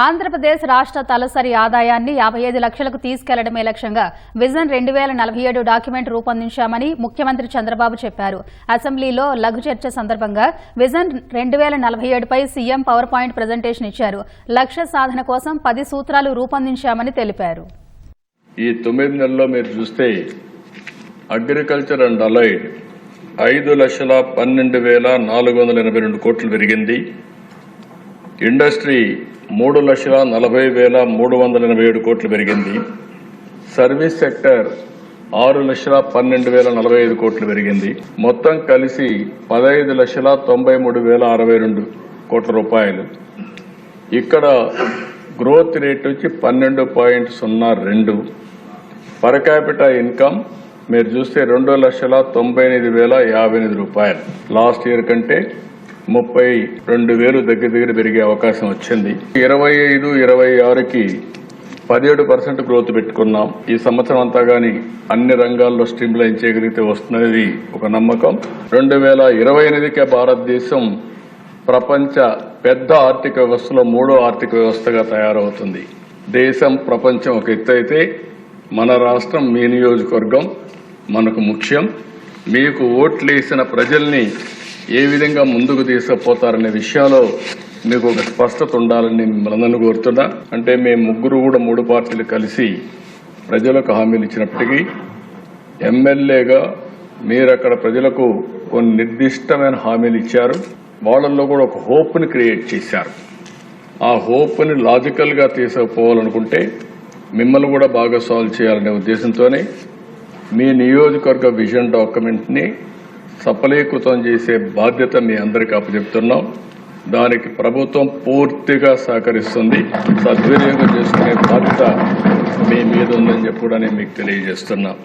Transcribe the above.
ఆంధ్రప్రదేశ్ రాష్ట్ర తలసరి ఆదాయాన్ని 55 లక్షలకు తీసుకెళ్లడమే లక్ష్యంగా విజన్ 2047 డాక్యుమెంట్ రూపొందించామని ముఖ్యమంత్రి చంద్రబాబు చెప్పారు. అసెంబ్లీలో లఘు చర్చ సందర్భంగా విజన్ 2047 పై సీఎం పవర్ పాయింట్ ప్రెజెంటేషన్ ఇచ్చారు. లక్ష్య సాధన కోసం 10 సూత్రాలు రూపొందించామని తెలిపారు. ఈ 9 నెలల్లో మీరు చూస్తే అగ్రికల్చర్ అండ్ అలైడ్ 5,12,482 కోట్లు పెరిగింది. ఇండస్ట్రీ 3,40,387 కోట్లు పెరిగింది. సర్వీస్ సెక్టర్ 6,12,045 కోట్లు పెరిగింది. మొత్తం కలిసి 15,93,062 కోట్ల రూపాయలు. ఇక్కడ గ్రోత్ రేట్ వచ్చి 12.02. పర్ క్యాపిటల్ ఇన్కమ్ మీరు చూస్తే 2,98,058 రూపాయలు. లాస్ట్ ఇయర్ కంటే 32,000 దగ్గర పెరిగే అవకాశం వచ్చింది. 25-26కి 17% గ్రోత్ పెట్టుకున్నాం. ఈ సంవత్సరం అంతా గానీ అన్ని రంగాల్లో స్ట్రీమ్లైన్ చేయగలిగితే వస్తున్నది ఒక నమ్మకం. 2028కే భారతదేశం ప్రపంచ పెద్ద ఆర్థిక వ్యవస్థలో 3వ ఆర్థిక వ్యవస్థగా తయారవుతుంది. దేశం ప్రపంచం ఒక ఎత్తు అయితే మన రాష్ట్రం మీ నియోజకవర్గం మనకు ముఖ్యం. మీకు ఓట్లేసిన ప్రజల్ని ఏ విధంగా ముందుకు తీసుకుపోతారనే విషయంలో మీకు ఒక స్పష్టత ఉండాలని మిమ్మల్ని కోరుతున్నా. అంటే మేము ముగ్గురు కూడా 3 పార్టీలు కలిసి ప్రజలకు హామీలు ఇచ్చినప్పటికీ ఎమ్మెల్యేగా మీరు అక్కడ ప్రజలకు కొన్ని నిర్దిష్టమైన హామీలు ఇచ్చారు. వాళ్ళల్లో కూడా ఒక హోప్ని క్రియేట్ చేశారు. ఆ హోప్ని లాజికల్గా తీసుకుపోవాలనుకుంటే మిమ్మల్ని కూడా బాగా సాల్వ్ చేయాలనే ఉద్దేశంతోనే మీ నియోజకవర్గ విజన్ డాక్యుమెంట్ని సఫలీకృతం చేసే బాధ్యత మీ అందరికీ అప్పచెప్తున్నాం. దానికి ప్రభుత్వం పూర్తిగా సహకరిస్తుంది. సద్వినియోగం చేసుకునే బాధ్యత మీ మీద ఉందని చెప్పి మీకు తెలియజేస్తున్నాం.